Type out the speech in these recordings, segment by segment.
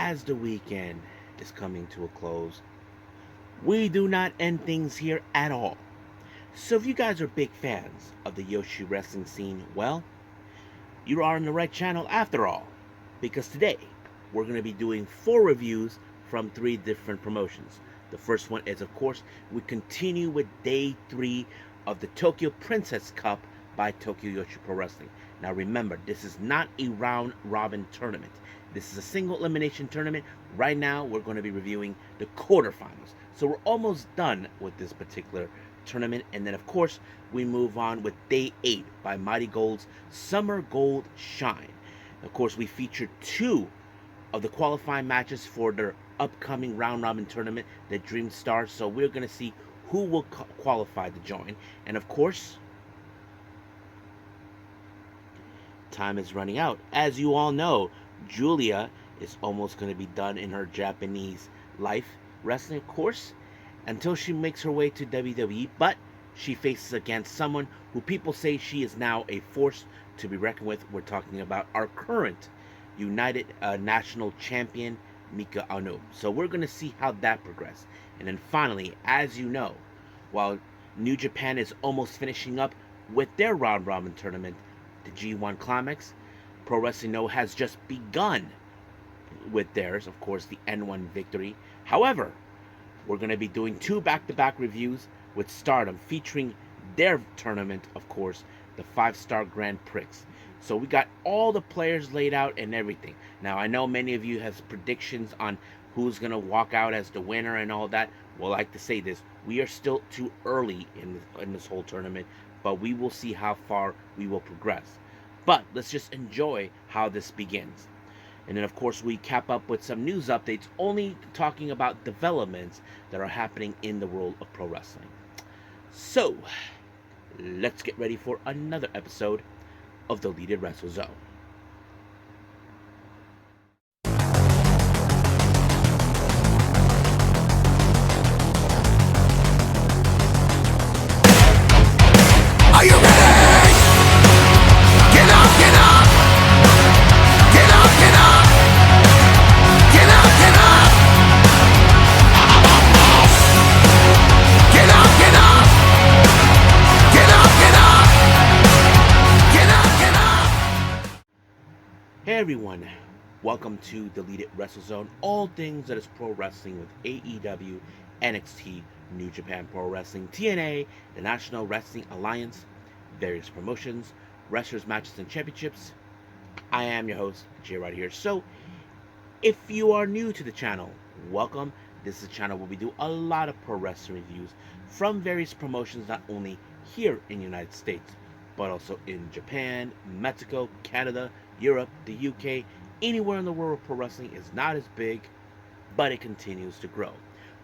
as the weekend is coming to a close, we do not end things here at all. So if you guys are big fans of the Yoshi wrestling scene, well, you are on the right channel after all. Because today, we're going to be doing 4 reviews from 3 different promotions. The first one is, of course, we continue with day 3 of the Tokyo Princess Cup by Tokyo Yoshi Pro Wrestling. Now remember, this is not a round robin tournament. This is a single elimination tournament. Right now, we're going to be reviewing the quarterfinals. So we're almost done with this particular tournament. And then, of course, we move on with day 8 by MARIGOLD's Summer Gold Shine. Of course, we featured 2 of the qualifying matches for their upcoming round robin tournament, the Dream Star. So we're going to see who will qualify to join. And of course, time is running out. As you all know, Julia is almost going to be done in her Japanese life wrestling, of course, until she makes her way to WWE. But she faces against someone who people say she is now a force to be reckoned with. We're talking about our current United National Champion, Mika Ano. So we're going to see how that progresses. And then finally, as you know, while New Japan is almost finishing up with their round robin tournament, the G1 Climax, Pro Wrestling No has just begun with theirs, of course, the N1 victory. However, we're going to be doing 2 back-to-back reviews with Stardom featuring their tournament, of course, the 5-Star Grand Prix. So we got all the players laid out and everything. Now, I know many of you have predictions on who's going to walk out as the winner and all that. Well, I like to say this, we are still too early in this whole tournament, but we will see how far we will progress. But let's just enjoy how this begins. And then, of course, we cap up with some news updates, only talking about developments that are happening in the world of pro wrestling. So, let's get ready for another episode of the Deleted Wrestle Zone. Are you ready? Get up, get up! Get up, get up! Get up, get up! Get up, get up! Get up, get up! Get up, get up! Hey everyone, welcome to Deleted Wrestle Zone, all things that is pro wrestling with AEW, NXT, New Japan Pro Wrestling, TNA, the National Wrestling Alliance, various promotions, wrestlers, matches, and championships. I am your host, Jay right here. So, if you are new to the channel, welcome. This is a channel where we do a lot of pro wrestling reviews from various promotions, not only here in the United States, but also in Japan, Mexico, Canada, Europe, the UK. Anywhere in the world where pro wrestling is not as big, but it continues to grow.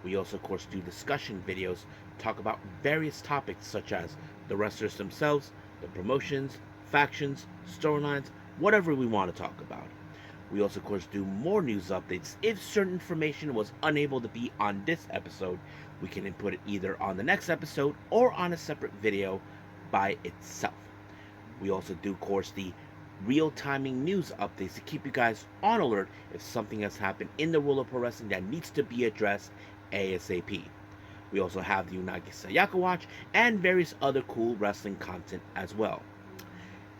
We also, of course, do discussion videos, talk about various topics such as the wrestlers themselves, the promotions, factions, storylines, whatever we want to talk about. We also, of course, do more news updates. If certain information was unable to be on this episode, we can input it either on the next episode or on a separate video by itself. We also do, of course, the real-timing news updates to keep you guys on alert if something has happened in the world of pro wrestling that needs to be addressed ASAP. We also have the Unagi Sayaka Watch and various other cool wrestling content as well.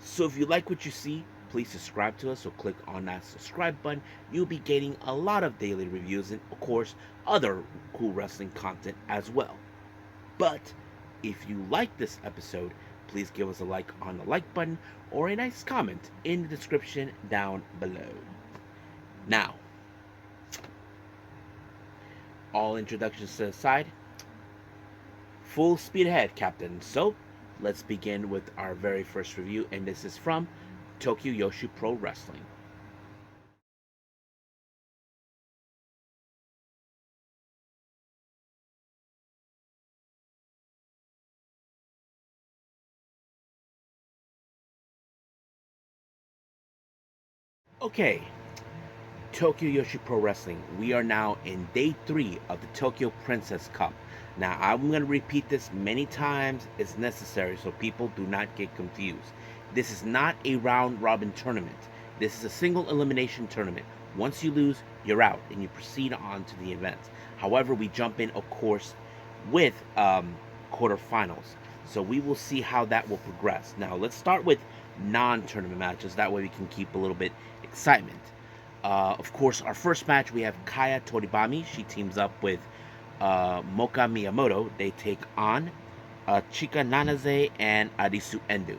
So if you like what you see, please subscribe to us, so click on that subscribe button. You'll be getting a lot of daily reviews and, of course, other cool wrestling content as well. But if you like this episode, please give us a like on the like button or a nice comment in the description down below. Now, all introductions to the side, full speed ahead, Captain. So, let's begin with our very first review, and this is from Tokyo Yoshi Pro Wrestling. Okay, Tokyo Yoshi Pro Wrestling. We are now in day 3 of the Tokyo Princess Cup. Now, I'm going to repeat this many times as necessary so people do not get confused. This is not a round robin tournament. This is a single elimination tournament. Once you lose, you're out, and you proceed on to the events. However, we jump in, of course, with quarterfinals. So we will see how that will progress. Now, let's start with non-tournament matches. That way we can keep a little bit excitement. Of course, our first match, we have Kaya Toribami. She teams up with Moka Miyamoto. They take on Chika Nanaze and Arisu Endo.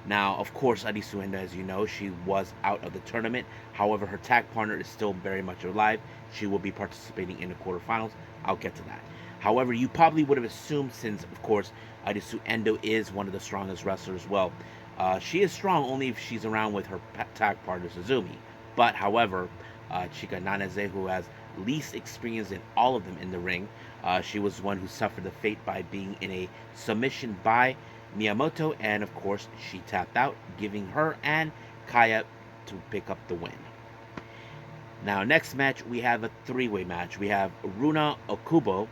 Now, of course, Arisu Endo, as you know, she was out of the tournament. However, her tag partner is still very much alive. She will be participating in the quarterfinals. I'll get to that. However, you probably would have assumed, since, of course, Arisu Endo is one of the strongest wrestlers. Well, she is strong only if she's around with her tag partner Suzumi. But, however, Chika Nanaze, who has least experience in all of them in the ring, she was the one who suffered the fate by being in a submission by Miyamoto, and of course, she tapped out, giving her and Kaya to pick up the win. Now, next match, we have a three-way match. We have Runa Okubo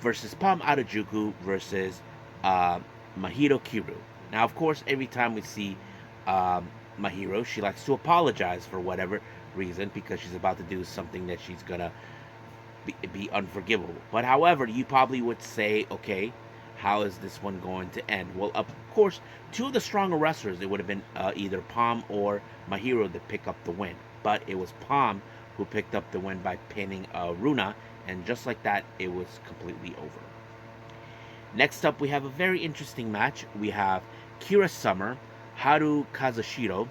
versus Pam Arajuku versus Mahiro Kiru. Now, of course, every time we see Mahiro, she likes to apologize for whatever reason, because she's about to do something that she's gonna be unforgivable. But however, you probably would say, okay, how is this one going to end? Well, of course, two of the stronger wrestlers, it would have been either Pam or Mahiro to pick up the win. But it was Pam who picked up the win by pinning Runa, and just like that, it was completely over. Next up, we have a very interesting match. We have Kira Summer, Haru Kazushiro,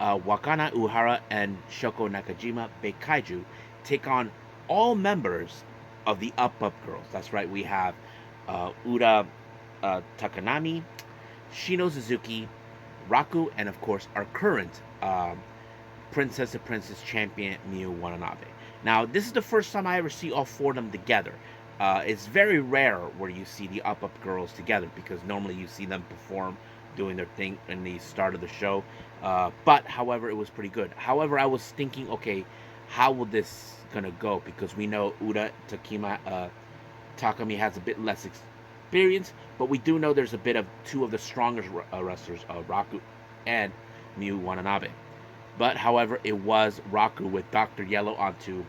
Wakana Uhara, and Shoko Nakajima Beikaiju take on all members of the Up Girls. That's right, we have Ura Takanami, Shino Suzuki, Raku, and of course our current Princess of Princess champion Miyu Watanabe. Now, this is the first time I ever see all four of them together. It's very rare where you see the Up Girls together, because normally you see them perform doing their thing in the start of the show. But however, it was pretty good. However, I was thinking, okay, how will this gonna go? Because we know Ura Takami has a bit less experience, but we do know there's a bit of two of the strongest wrestlers, Raku and Miyu Watanabe. But however, it was Raku with Dr. Yellow onto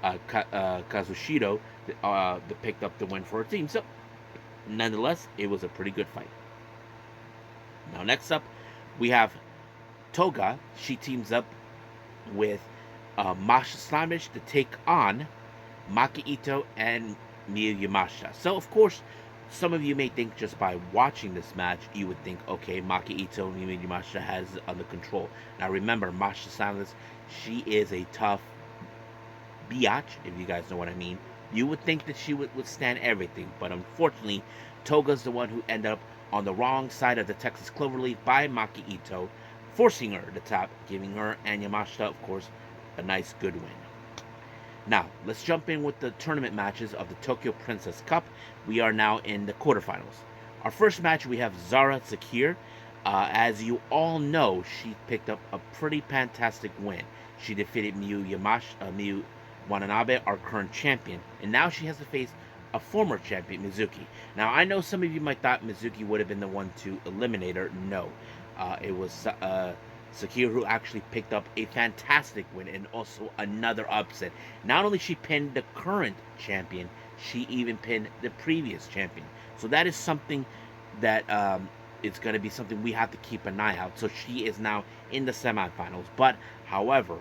Kazushiro that picked up the win for her team. So, nonetheless, it was a pretty good fight. Now, next up, we have Toga. She teams up with Masha Slamish to take on Maki Ito and Miyu Yamashita. So, of course, some of you may think, just by watching this match, you would think, okay, Maki Ito and Miyu Yamashita has it under control. Now, remember, Masha Slamish, she is a tough biatch, if you guys know what I mean. You would think that she would withstand everything, but unfortunately, Toga's the one who ended up on the wrong side of the Texas Cloverleaf by Maki Ito, forcing her to tap, giving her and Yamashita, of course, a nice good win. Now, let's jump in with the tournament matches of the Tokyo Princess Cup. We are now in the quarterfinals. Our first match, we have Zara Zakir. As you all know, she picked up a pretty fantastic win. She defeated Miyu Watanabe, our current champion, and now she has to face a former champion, Mizuki. Now, I know some of you might thought Mizuki would have been the one to eliminate her. No, it was Sakura who actually picked up a fantastic win, and also another upset. Not only she pinned the current champion, she even pinned the previous champion. So that is something that it's going to be something we have to keep an eye out. So she is now in the semifinals. But, however,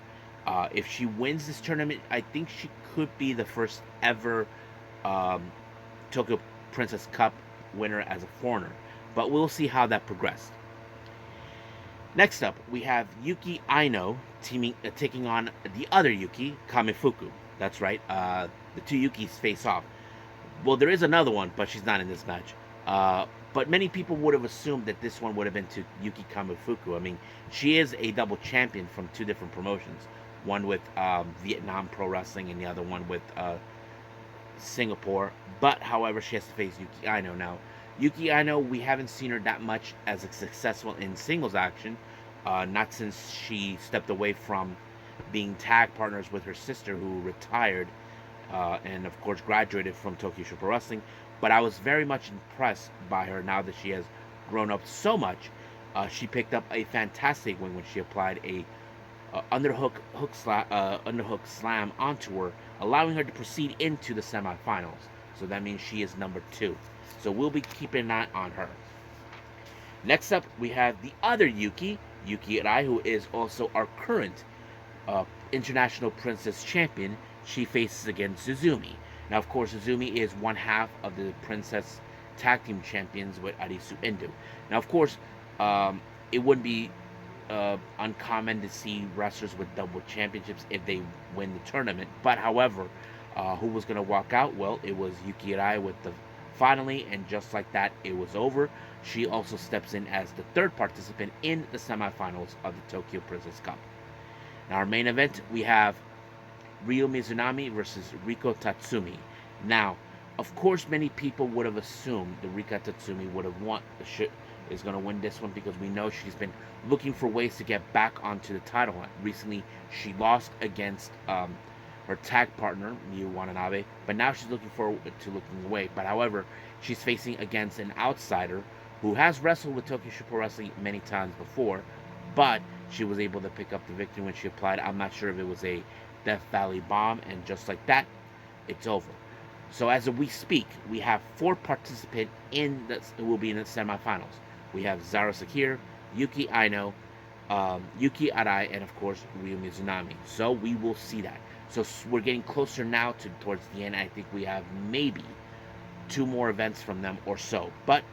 if she wins this tournament, I think she could be the first ever Tokyo Princess Cup winner as a foreigner. But we'll see how that progressed. Next up, we have Yuki Aino taking on the other Yuki, Kamefuku. That's right, the two Yukis face off. Well, there is another one, but she's not in this match. But many people would have assumed that this one would have been to Yuki Kamefuku. I mean, she is a double champion from two different promotions. One with Vietnam Pro Wrestling and the other one with Singapore. But, however, she has to face Yuki Aino. Now, Yuki Aino, we haven't seen her that much as successful in singles action. Not since she stepped away from being tag partners with her sister, who retired and, of course, graduated from Tokyo Super Wrestling. But I was very much impressed by her now that she has grown up so much. She picked up a fantastic win when she applied a underhook slam onto her, allowing her to proceed into the semifinals. So that means she is number 2. So we'll be keeping an eye on her. Next up, we have the other Yuki Arai, who is also our current International Princess Champion. She faces against Suzumi. Now, of course, Suzumi is one half of the Princess Tag Team Champions with Arisu Endo. Now, of course, it wouldn't be uncommon to see wrestlers with double championships if they win the tournament. But, however, who was going to walk out? Well, it was Yuki Arai with the finally, and just like that, it was over. She also steps in as the third participant in the semifinals of the Tokyo Princess Cup. Now, our main event, we have Ryo Mizunami versus Riko Tatsumi. Now, of course, many people would have assumed that Rika Tatsumi would have is going to win this one, because we know she's been looking for ways to get back onto the title hunt. Recently, she lost against her tag partner, Miyu Watanabe, but now she's looking away. But however, she's facing against an outsider who has wrestled with Tokyo Pro Wrestling many times before, but she was able to pick up the victory when she applied. I'm not sure if it was a Death Valley bomb, and just like that, it's over. So as we speak, we have 4 participants who will be in the semifinals. We have Zara Sakir, Yuki Aino, Yuki Arai, and of course Ryo Mizunami. So we will see that. So we're getting closer now towards the end. I think we have maybe 2 more events from them or so, but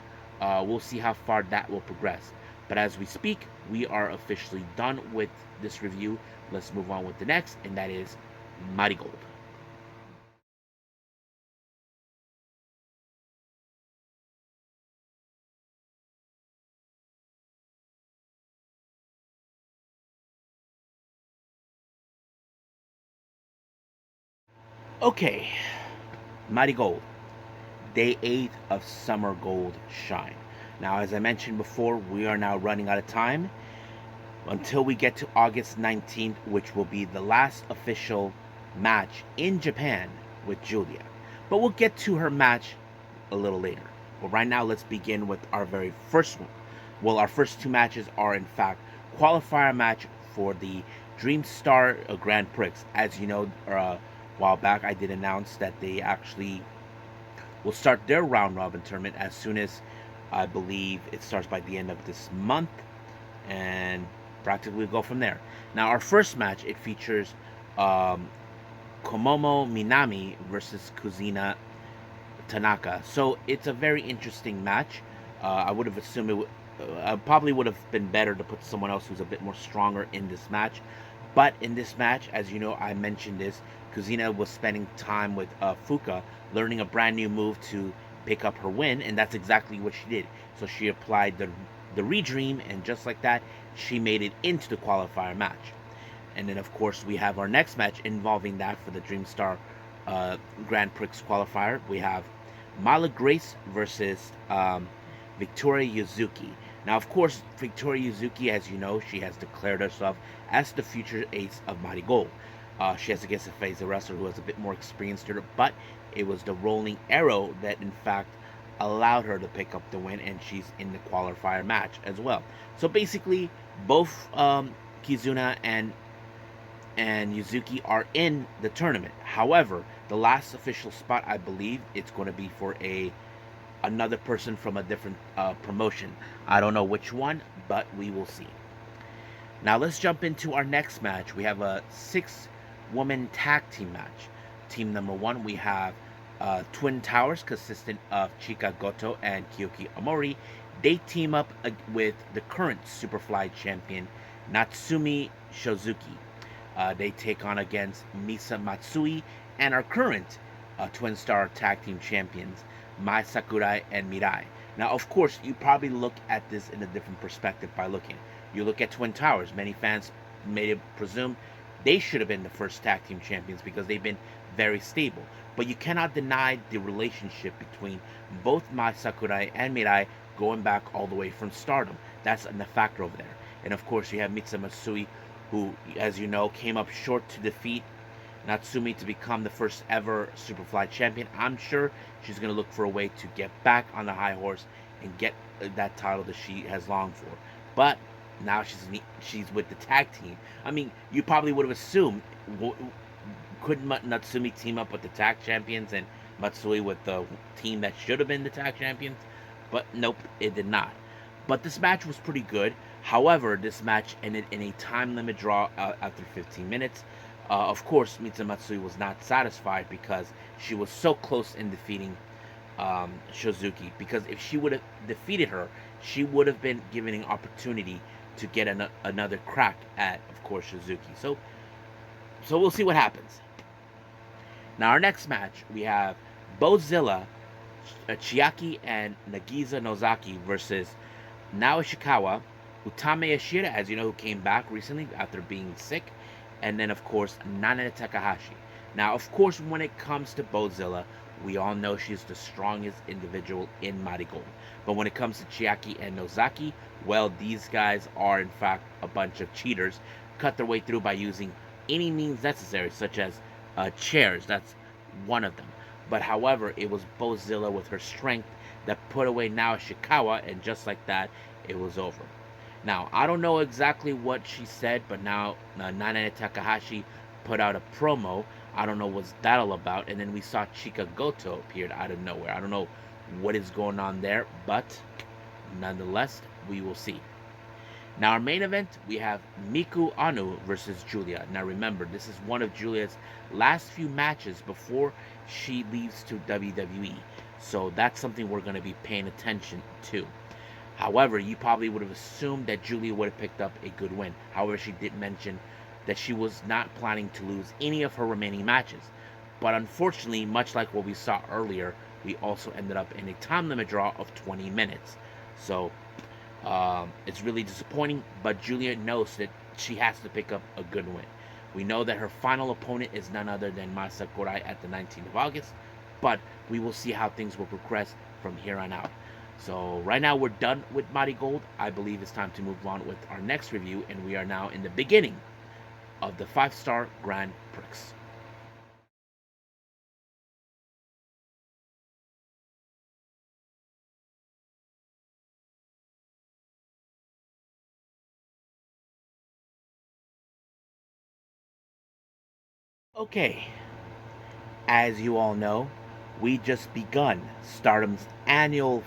we'll see how far that will progress. But as we speak, we are officially done with this review. Let's move on with the next, and that is Marigold. Okay, Marigold, day 8 of Summer Gold Shine. Now, as I mentioned before, we are now running out of time until we get to August 19th, which will be the last official match in Japan with Julia. But we'll get to her match a little later. But right now, let's begin with our very first one. Well, our first 2 matches are, in fact, qualifier match for the Dream Star Grand Prix. As you know, a while back, I did announce that they actually will start their round robin tournament as soon as, I believe, it starts by the end of this month, and practically we'll go from there. Now, our first match, it features Komomo Minami versus Kuzina Tanaka. So it's a very interesting match. I would have assumed probably would have been better to put someone else who's a bit more stronger in this match. But in this match, as you know, I mentioned this, Kuzina was spending time with Fuka, learning a brand new move to pick up her win, and that's exactly what she did. So she applied the Redream, and just like that, she made it into the qualifier match. And then, of course, we have our next match involving that for the Dream Star Grand Prix qualifier. We have Mala Grace versus Victoria Yuzuki. Now, of course, Victoria Yuzuki, as you know, she has declared herself as the future ace of Marigold. She has against a wrestler who has a bit more experience to her, but it was the rolling arrow that, in fact, allowed her to pick up the win, and she's in the qualifier match as well. So basically, both Kizuna and Yuzuki are in the tournament. However, the last official spot, I believe, it's going to be for another person from a different promotion. I don't know which one, but we will see. Now let's jump into our next match. We have a 6-woman tag team match. Team number 1, we have Twin Towers, consistent of Chika Goto and Kyoki Omori. They team up with the current Superfly champion, Natsumi Shozuki. They take on against Misa Matsui and our current Twin Star tag team champions, Mai Sakurai and Mirai. Now, of course, you probably look at this in a different perspective by looking. You look at Twin Towers. Many fans may presume they should have been the first tag team champions because they've been very stable. But you cannot deny the relationship between both Mai Sakurai and Mirai going back all the way from Stardom. That's a factor over there. And of course, you have Misa Matsui, who, as you know, came up short to defeat Natsumi to become the first ever Superfly champion. I'm sure she's going to look for a way to get back on the high horse and get that title that she has longed for. But Now she's with the tag team. I mean, you probably would have assumed, couldn't Natsumi team up with the tag champions and Matsui with the team that should have been the tag champions? But nope, it did not. But this match was pretty good. However, this match ended in a time limit draw after 15 minutes. Of course, Mitsu Matsui was not satisfied because she was so close in defeating Shizuki. Because if she would have defeated her, she would have been given an opportunity to get another crack at, of course, Shizuki. So we'll see what happens. Now, our next match, we have Bozilla, Chiaki, and Nagisa Nozaki versus Nao Ishikawa, Utame Ashira, as you know, who came back recently after being sick, and then, of course, Nana Takahashi. Now, of course, when it comes to Bozilla, we all know she's the strongest individual in Marigold. But when it comes to Chiaki and Nozaki, well, these guys are, in fact, a bunch of cheaters, cut their way through by using any means necessary, such as chairs. That's one of them. But however, it was Bozilla with her strength that put away Nao Ishikawa, and just like that, it was over. Now, I don't know exactly what she said, but now Nana Takahashi put out a promo. I don't know what's that all about. And then we saw Chika Goto appeared out of nowhere. I don't know what is going on there, but nonetheless, we will see. Now, our main event, we have Miku Anu versus Julia. Now, remember, this is one of Julia's last few matches before she leaves to WWE. So that's something we're going to be paying attention to. However, you probably would have assumed that Julia would have picked up a good win. However, she did mention that she was not planning to lose any of her remaining matches. But unfortunately, much like what we saw earlier, we also ended up in a time limit draw of 20 minutes. So it's really disappointing, but Julia knows that she has to pick up a good win. We know that her final opponent is none other than Masa Korai at the 19th of August, but we will see how things will progress from here on out. So right now we're done with Marigold. I believe it's time to move on with our next review, and we are now in the beginning of the 5-star Grand Prix. Okay, as you all know, we just begun Stardom's annual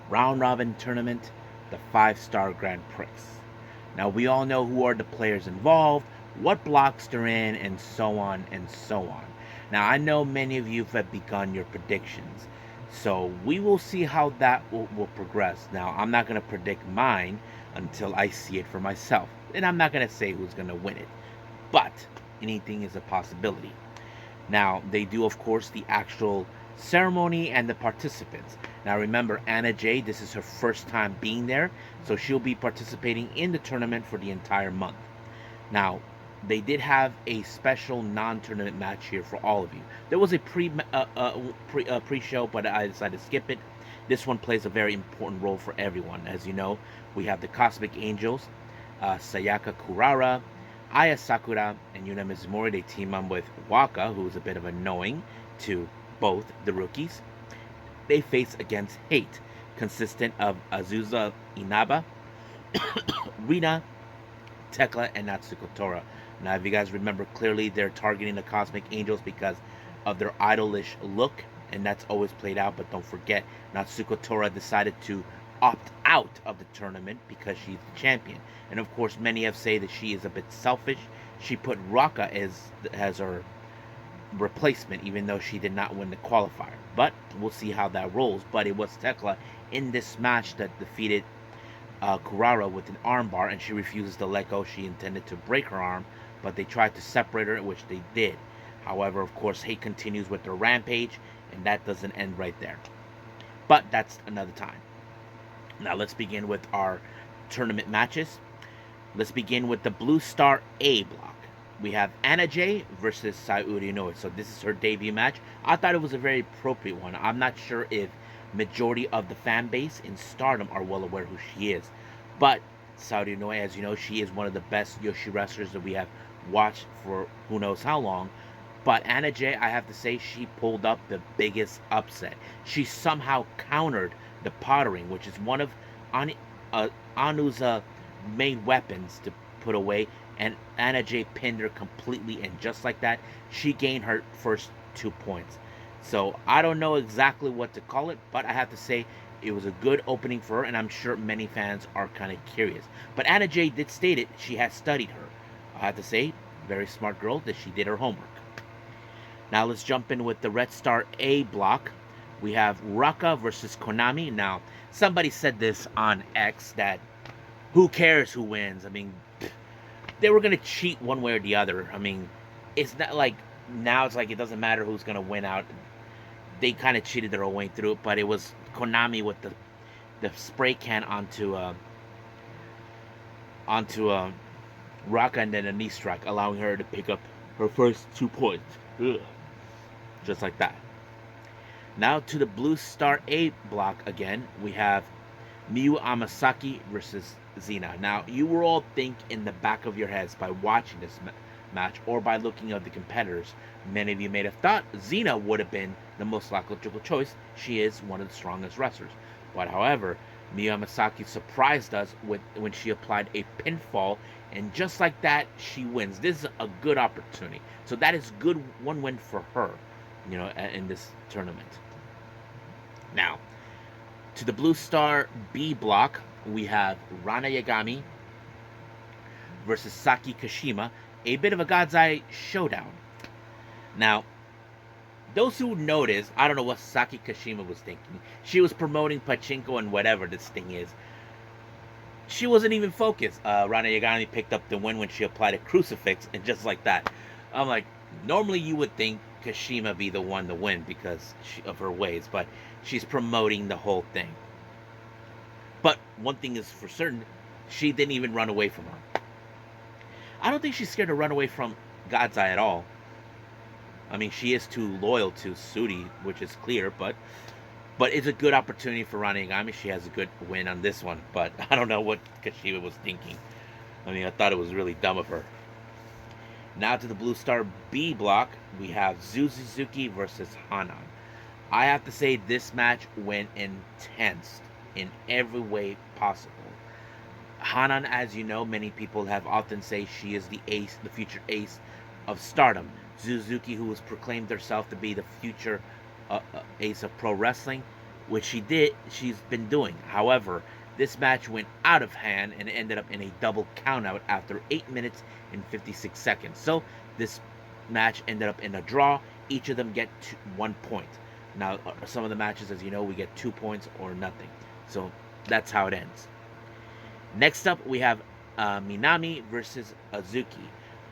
round robin tournament, the 5-star Grand Prix. Now, we all know who are the players involved, what blocks they're in, and so on and so on. Now, I know many of you have begun your predictions, so we will see how that will progress. Now, I'm not going to predict mine until I see it for myself, and I'm not going to say who's going to win it, but anything is a possibility. Now, they do, of course, the actual ceremony and the participants. Now, remember, Anna Jay, this is her first time being there, so she'll be participating in the tournament for the entire month. Now, they did have a special non-tournament match here for all of you. There was a pre-show, but I decided to skip it. This one plays a very important role for everyone. As you know, we have the Cosmic Angels, Sayaka Kurara, Aya Sakura, and Yuna Mizumori. They team up with Waka, who is a bit of annoying to both the rookies. They face against Hate, consistent of Azusa Inaba, Rina, Tekla, and Natsuko Tora. Now, if you guys remember clearly, they're targeting the Cosmic Angels because of their idolish look, and that's always played out. But don't forget, Natsuko Tora decided to opt out of the tournament because she's the champion. And of course, many have said that she is a bit selfish. She put Raka as her replacement, even though she did not win the qualifier. But we'll see how that rolls. But it was Tekla in this match that defeated Kurara with an armbar, and she refuses to let go. She intended to break her arm, but they tried to separate her, which they did. However, of course, Hate continues with their rampage, and that doesn't end right there. But that's another time. Now let's begin with our tournament matches. Let's begin with the Blue Star A block. We have Anna Jay versus Sayuri Inoue. So this is her debut match. I thought it was a very appropriate one. I'm not sure if majority of the fan base in Stardom are well aware who she is. But Sayuri Inoue, as you know, she is one of the best Yoshi wrestlers that we have watched for who knows how long. But Anna Jay, I have to say, she pulled up the biggest upset. She somehow countered the pottering, which is one of Anu's main weapons to put away, and Anna Jay pinned her completely, and just like that, she gained her first 2 points. So I don't know exactly what to call it, but I have to say it was a good opening for her, and I'm sure many fans are kind of curious. But Anna Jay did state it; she has studied her. I have to say, very smart girl that she did her homework. Now let's jump in with the Red Star A block. We have Raka versus Konami. Now, somebody said this on X that who cares who wins? I mean, they were gonna cheat one way or the other. I mean, it's not like now it's like it doesn't matter who's gonna win out. They kind of cheated their own way through it, but it was Konami with the spray can onto Raka and then a knee strike, allowing her to pick up her first 2 points. Ugh. Just like that. Now to the Blue Star A block again, we have Miyu Amasaki versus Xena. Now, you will all think in the back of your heads by watching this match or by looking at the competitors, many of you may have thought Xena would have been the most logical choice. She is one of the strongest wrestlers. But however, Miyu Amasaki surprised us when she applied a pinfall, and just like that, she wins. This is a good opportunity. So that is good, one win for her, in this tournament. Now, to the Blue Star B block, we have Rana Yagami versus Saki Kashima, a bit of a God's Eye showdown. Now, those who noticed, I don't know what Saki Kashima was thinking. She was promoting pachinko and whatever this thing is. She wasn't even focused. Rana Yagami picked up the win when she applied a crucifix, and just like that. I'm like, normally you would think Kashima be the one to win because of her ways, but she's promoting the whole thing. But one thing is for certain, she didn't even run away from her. I don't think she's scared to run away from God's Eye at all. I mean, she is too loyal to Sudi, which is clear, but it's a good opportunity for Rana Yagami. She has a good win on this one, but I don't know what Kashima was thinking. I mean, I thought it was really dumb of her. Now to the Blue Star B block, we have Suzuki versus Hanan. I have to say this match went intense in every way possible. Hanan, as you know, many people have often say she is the ace, the future ace of Stardom. Suzuki, who has proclaimed herself to be the future ace of pro wrestling, which she's been doing. However, this match went out of hand and ended up in a double countout after 8 minutes and 56 seconds. So this match ended up in a draw. Each of them get 1 point. Now, some of the matches, as you know, we get 2 points or nothing. So that's how it ends. Next up, we have Minami versus Azuki.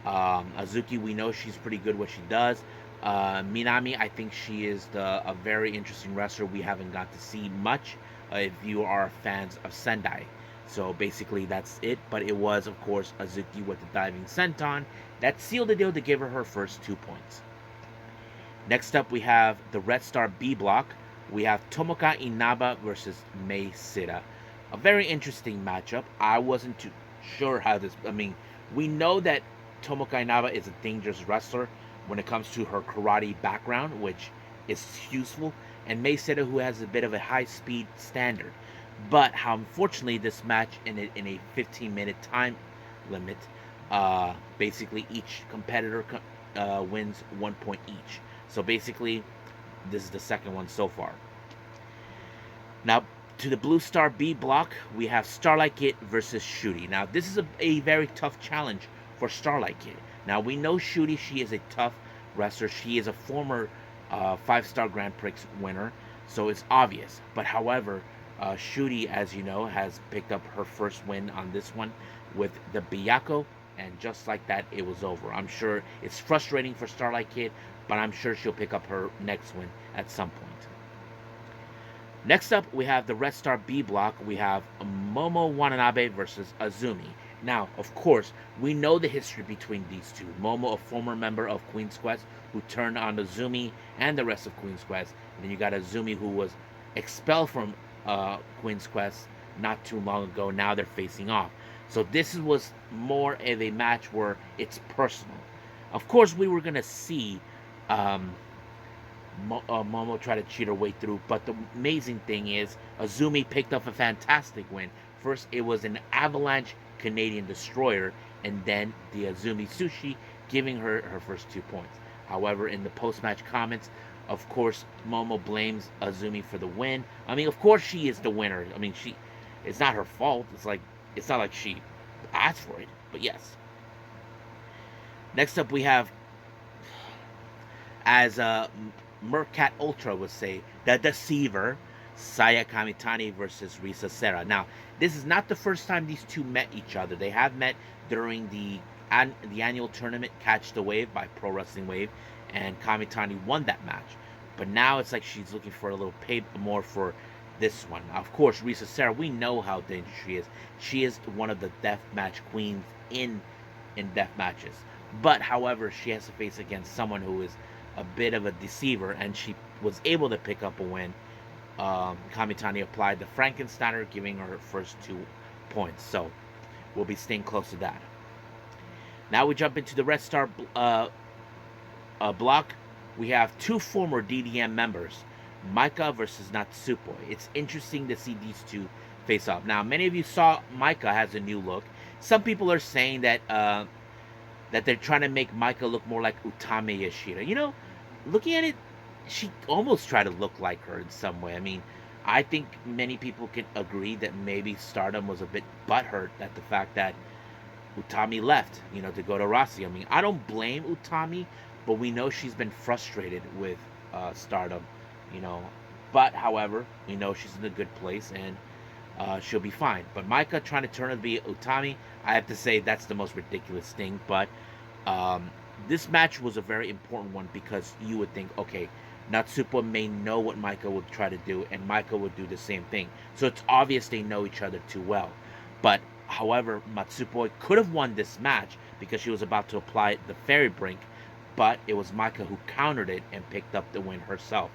Azuki, we know she's pretty good what she does. Minami, I think she is a very interesting wrestler. We haven't got to see much if you are fans of Sendai. So basically that's it. But it was, of course, Azuki with the diving senton that sealed the deal to give her first 2 points. Next up, we have the Red Star B block. We have Tomoka Inaba versus Mei Sita. A very interesting matchup. I wasn't too sure how this... I mean, we know that Tomoka Inaba is a dangerous wrestler when it comes to her karate background, which is useful, and Mei Sita, who has a bit of a high-speed standard. But how unfortunately this match in a 15-minute time limit, basically each competitor wins 1 point each. So basically, this is the second one so far. Now, to the Blue Star B block, we have Starlight Kid versus Shooty. Now, this is a very tough challenge for Starlight Kid. Now, we know Shooty, she is a tough wrestler. She is a former 5-star Grand Prix winner, so it's obvious. But however, Shooty, as you know, has picked up her first win on this one with the Biyako, and just like that, it was over. I'm sure it's frustrating for Starlight Kid, but I'm sure she'll pick up her next win at some point. Next up, we have the Red Star B block. We have Momo Watanabe versus Azumi. Now, of course, we know the history between these two. Momo, a former member of Queen's Quest, who turned on Azumi and the rest of Queen's Quest. And then you got Azumi, who was expelled from Queen's Quest not too long ago. Now they're facing off. So this was more of a match where it's personal. Of course, we were going to see Momo try to cheat her way through, but the amazing thing is Azumi picked up a fantastic win. First, it was an avalanche Canadian Destroyer, and then the Azumi Sushi, giving her her first 2 points. However, in the post-match comments, of course, Momo blames Azumi for the win. I mean, of course she is the winner. I mean, it's not her fault. It's not like she asked for it. But yes. Next up, we have, as Mercat Ultra would say, the Deceiver, Saya Kamitani versus Risa Serra. Now, this is not the first time these two met each other. They have met during the annual tournament Catch the Wave by Pro Wrestling Wave, and Kamitani won that match. But now it's like she's looking for a little pay more for this one. Of course, Risa Serra, we know how dangerous she is. She is one of the death match queens in death matches. But however, she has to face against someone who is a bit of a deceiver, and she was able to pick up a win. Kamitani applied the Frankensteiner, giving her first 2 points. So we'll be staying close to that. Now we jump into the Red Star block. We have two former DDM members, Maika versus Natsupoi. It's interesting to see these two face off. Now, many of you saw Maika has a new look. Some people are saying that that they're trying to make Maika look more like Utami Yashida. You know, looking at it, she almost tried to look like her in some way. I mean, I think many people can agree that maybe Stardom was a bit butthurt at the fact that Utami left, you know, to go to Rossi. I mean, I don't blame Utami, but we know she's been frustrated with Stardom, you know. But, however, we know she's in a good place, and she'll be fine. But Maika trying to turn her to be Utami, I have to say that's the most ridiculous thing. But this match was a very important one because you would think, okay, Natsupo may know what Maika would try to do, and Maika would do the same thing. So it's obvious they know each other too well. But, however, Natsupoi could have won this match because she was about to apply the fairy brink, but it was Maika who countered it and picked up the win herself.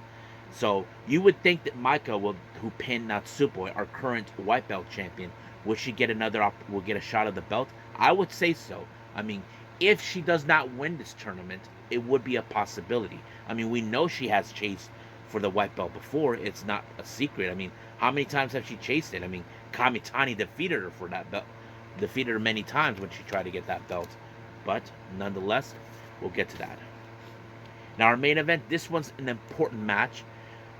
So you would think that Maika, who pinned Natsupoi, our current white belt champion, will get a shot at the belt? I would say so. I mean, if she does not win this tournament, it would be a possibility. I mean, we know she has chased for the white belt before. It's not a secret. I mean, how many times have she chased it? I mean, Kamitani defeated her for that belt. Defeated her many times when she tried to get that belt. But nonetheless, we'll get to that. Now, our main event, this one's an important match.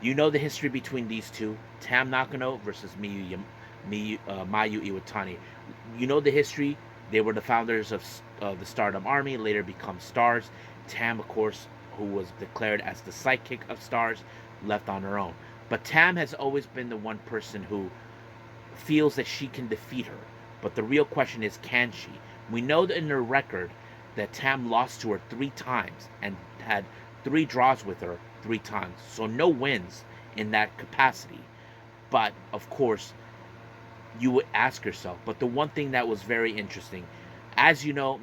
You know the history between these two. Tam Nakano versus Mayu Iwatani. You know the history. They were the founders of the Stardom Army, later become Stars. Tam, of course, who was declared as the sidekick of Stars, left on her own. But Tam has always been the one person who feels that she can defeat her. But the real question is, can she? We know that in her record that Tam lost to her 3 times and had 3 draws with her 3 times. So no wins in that capacity. But, of course, you would ask yourself. But the one thing that was very interesting, as you know,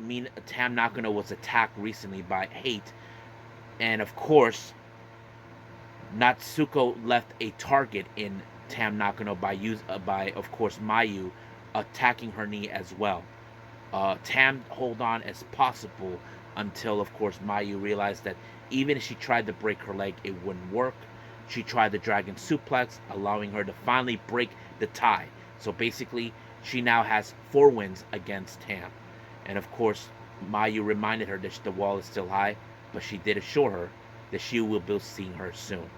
Tam Nakano was attacked recently by Hate. And, of course, Natsuko left a target in Tam Nakano by, of course, Mayu attacking her knee as well. Tam hold on as possible until, of course, Mayu realized that even if she tried to break her leg, it wouldn't work. She tried the dragon suplex, allowing her to finally break the tie. So basically, she now has 4 wins against Tam. And of course, Mayu reminded her that the wall is still high, but she did assure her that she will be seeing her soon.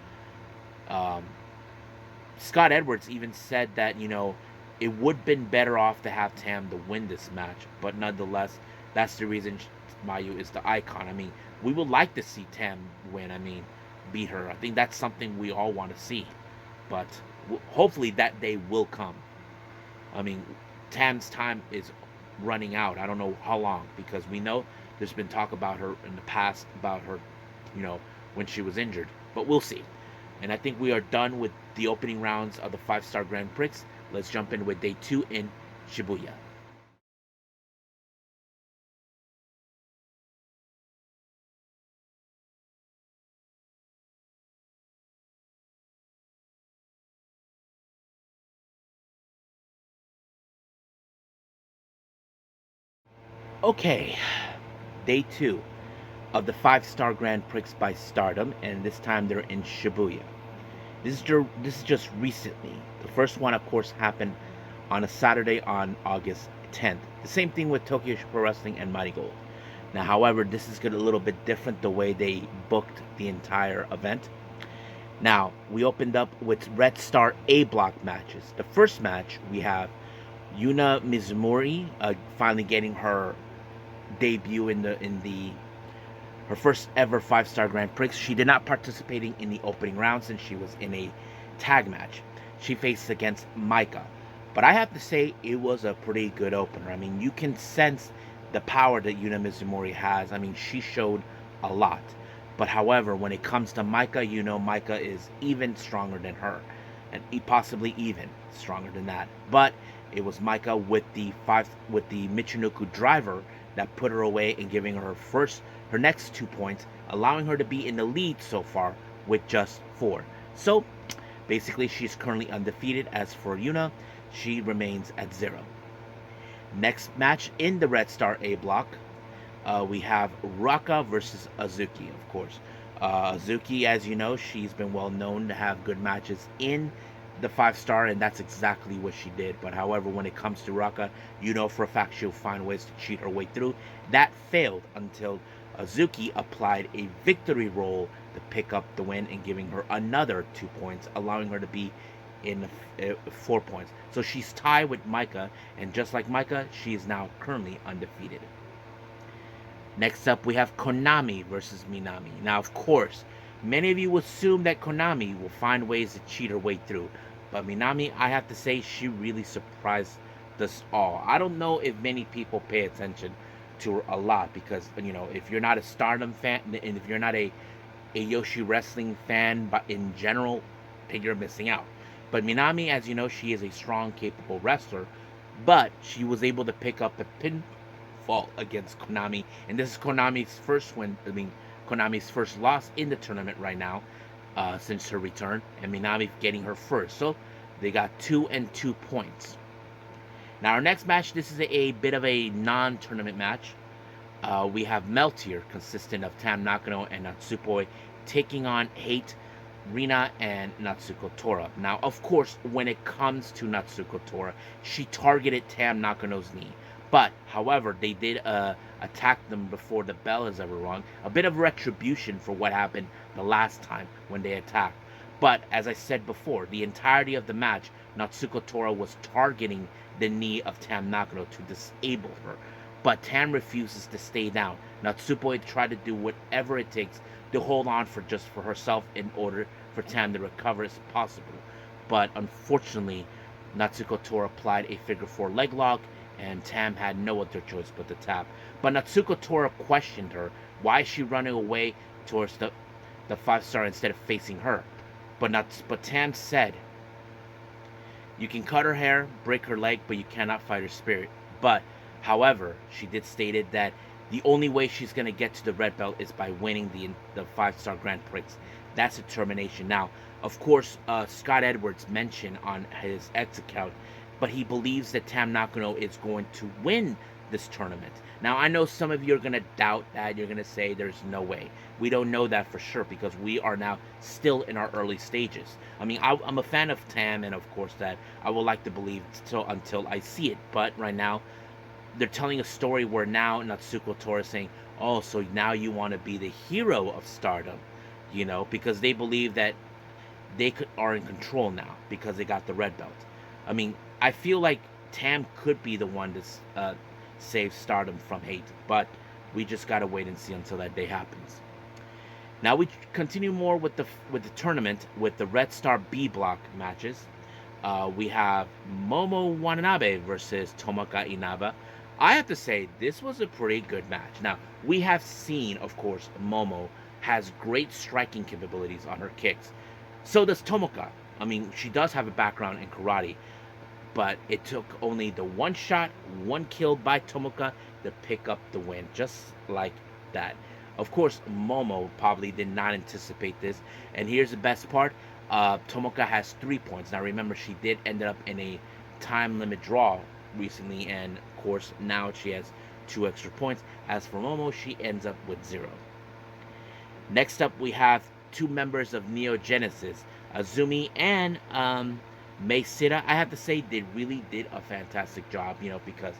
Scott Edwards even said that, you know, it would have been better off to have Tam to win this match, but nonetheless, that's the reason Mayu is the icon. I mean, we would like to see Tam win, beat her. I think that's something we all want to see, but hopefully that day will come. I mean, Tam's time is running out. I don't know how long, because we know there's been talk about her in the past, about her, you know, when she was injured, but we'll see. And I think we are done with the opening rounds of the 5-Star Grand Prix. Let's jump in with day 2 in Shibuya. Okay, day 2 of the 5-Star Grand Prix by Stardom, and this time they're in Shibuya. This is just recently. The first one, of course, happened on a Saturday on August 10th. The same thing with Tokyo Pro Wrestling and MARIGOLD. Now, however, this is a little bit different the way they booked the entire event. Now, we opened up with Red Star A block matches. The first match, we have Yuna Mizumori finally getting her debut in her first ever 5-star Grand Prix. She did not participating in the opening round since she was in a tag match. She faced against Micah. But I have to say, it was a pretty good opener. I mean, you can sense the power that Yuna Mizumori has. I mean, she showed a lot. But however, when it comes to Micah, you know Micah is even stronger than her. And possibly even stronger than that. But it was Micah with the Michinoku driver that put her away and giving her her next 2 points, allowing her to be in the lead so far with just 4. So basically, she's currently undefeated. As for Yuna, she remains at 0. Next match in the Red Star A block, we have Raka versus Azuki, of course. Azuki, as you know, she's been well known to have good matches in the 5-star, and that's exactly what she did. But however, when it comes to Raka, you know for a fact she'll find ways to cheat her way through. That failed until Azuki applied a victory roll to pick up the win and giving her another 2 points, allowing her to be in 4 points. So she's tied with Micah, and just like Micah, she is now currently undefeated. Next up, we have Konami versus Minami. Now, of course, many of you assume that Konami will find ways to cheat her way through. But Minami, I have to say, she really surprised us all. I don't know if many people pay attention to her a lot because, you know, if you're not a Stardom fan, and if you're not a Yoshi Wrestling fan, but in general, then you're missing out. But Minami, as you know, she is a strong, capable wrestler, but she was able to pick up the pinfall against Konami, and this is Konami's first win. I mean, Konami's first loss in the tournament right now, since her return, and Minami getting her first. So they got 2 and 2 points. Now our next match, this is a bit of a non-tournament match. We have Meltier, consistent of Tam Nakano and Natsupoi, taking on Hate, Rina, and Natsuko Tora. Now, of course, when it comes to Natsuko Tora, she targeted Tam Nakano's knee. But, however, they did attack them before the bell has ever rung. A bit of retribution for what happened the last time when they attacked. But, as I said before, the entirety of the match, Natsuko Tora was targeting the knee of Tam Nakano to disable her. But Tam refuses to stay down. Natsupoi tried to do whatever it takes to hold on for herself in order for Tam to recover as possible. But unfortunately, Natsuko Tora applied a figure 4 leg lock, and Tam had no other choice but to tap. But Natsuko Tora questioned her. Why is she running away towards the 5-star instead of facing her? But Tam said, you can cut her hair, break her leg, but you cannot fight her spirit. But, however, she did stated that the only way she's going to get to the red belt is by winning the 5-star Grand Prix. That's determination. Now, of course, Scott Edwards mentioned on his X account, but he believes that Tam Nakano is going to win this tournament. Now, I know some of you are going to doubt that. You're going to say there's no way. We don't know that for sure because we are now still in our early stages. I mean, I'm a fan of Tam, and of course that I would like to believe until I see it. But right now, they're telling a story where now Natsuko Tora is saying, oh, so now you want to be the hero of Stardom, you know, because they believe that they are in control now because they got the red belt. I mean, I feel like Tam could be the one to save Stardom from Hate, but we just gotta wait and see until that day happens. Now we continue more with the tournament with the Red Star B block matches. We have Momo Watanabe versus Tomoka Inaba. I have to say this was a pretty good match. Now we have seen, of course, Momo has great striking capabilities on her kicks. So does Tomoka. I mean, she does have a background in karate. But it took only the one shot, one kill by Tomoka to pick up the win, just like that. Of course, Momo probably did not anticipate this. And here's the best part. Tomoka has 3 points. Now remember, she did end up in a time limit draw recently. And of course, now she has 2 extra points. As for Momo, she ends up with 0. Next up, we have 2 members of Neo Genesis, Azumi and May Sita. I have to say they really did a fantastic job, you know, because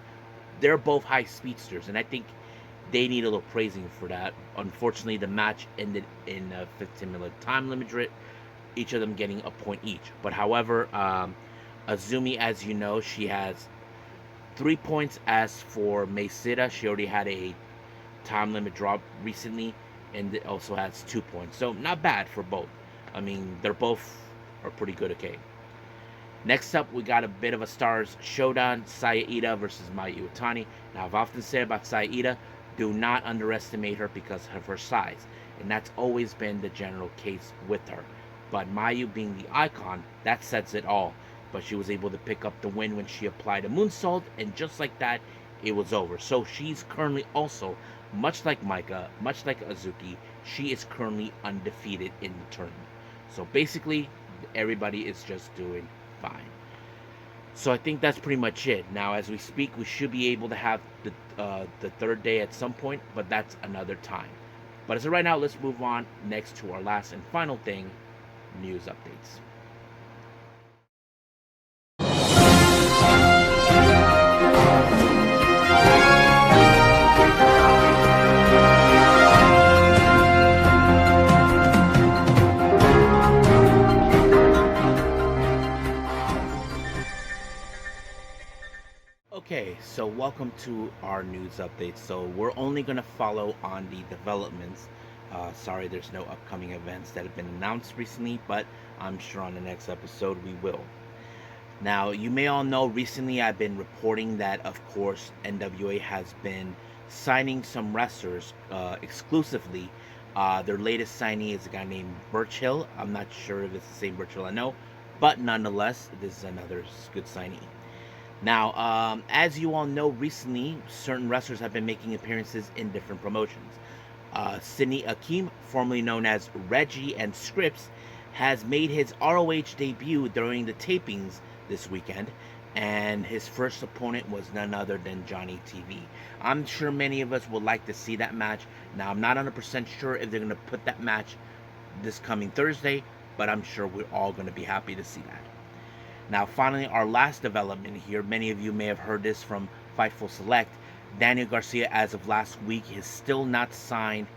they're both high speedsters, and I think they need a little praising for that. Unfortunately, the match ended in a 15-minute time limit, each of them getting a point each. But however, Azumi, as you know, she has 3 points. As for Mesida, she already had a time limit drop recently, and it also has 2 points. So not bad for both. I mean, they're both are pretty good. Okay. Next up, we got a bit of a stars showdown: Saya Ida versus Mayu Iwatani. Now, I've often said about Saya Ida, do not underestimate her because of her size, and that's always been the general case with her. But Mayu being the icon, that sets it all. But she was able to pick up the win when she applied a moonsault, and just like that, it was over. So she's currently also, much like Maika, much like Azuki, she is currently undefeated in the tournament. So basically, everybody is just doing fine. So I think that's pretty much it. Now, as we speak, we should be able to have the third day at some point, but that's another time. But as of right now, let's move on next to our last and final thing: news updates. Okay, so welcome to our news update. So we're only going to follow on the developments. Sorry, there's no upcoming events that have been announced recently, but I'm sure on the next episode we will. Now, you may all know recently I've been reporting that, of course, NWA has been signing some wrestlers exclusively. Their latest signee is a guy named Birchill. I'm not sure if it's the same Birchill I know, but nonetheless, this is another good signee. Now, as you all know, recently certain wrestlers have been making appearances in different promotions. Sidney Akeem, formerly known as Reggie and Scripps, has made his ROH debut during the tapings this weekend, and his first opponent was none other than Johnny TV. I'm sure many of us would like to see that match. Now, I'm not 100% sure if they're going to put that match this coming Thursday, but I'm sure we're all going to be happy to see that. Now, finally, our last development here. Many of you may have heard this from Fightful Select. Daniel Garcia, as of last week, is still not signed,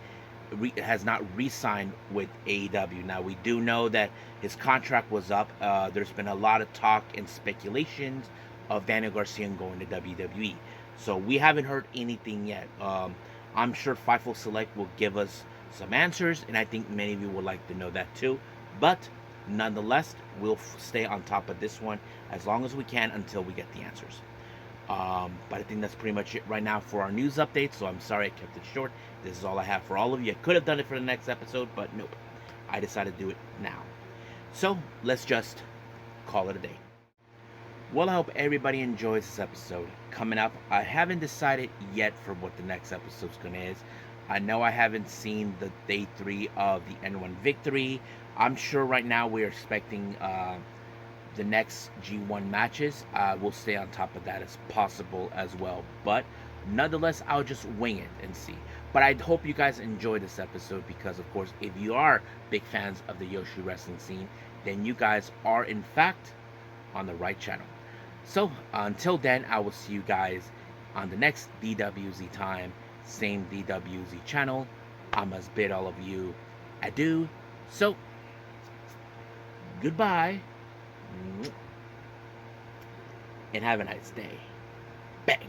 has not re-signed with AEW. Now, we do know that his contract was up. There's been a lot of talk and speculations of Daniel Garcia going to WWE. So we haven't heard anything yet. I'm sure Fightful Select will give us some answers, and I think many of you would like to know that too. But nonetheless, we'll stay on top of this one as long as we can until we get the answers. But I think that's pretty much it right now for our news update. So I'm sorry I kept it short. This is all I have for all of you. I could have done it for the next episode, but nope. I decided to do it now. So let's just call it a day. Well, I hope everybody enjoys this episode. Coming up, I haven't decided yet for what the next episode's gonna is. I know I haven't seen the day 3 of the N1 victory. I'm sure right now we're expecting the next G1 matches. We'll stay on top of that as possible as well. But nonetheless, I'll just wing it and see. But I hope you guys enjoy this episode because, of course, if you are big fans of the Yoshi wrestling scene, then you guys are, in fact, on the right channel. So until then, I will see you guys on the next DWZ time, same DWZ channel. I must bid all of you adieu. So, goodbye, and have a nice day. Bang.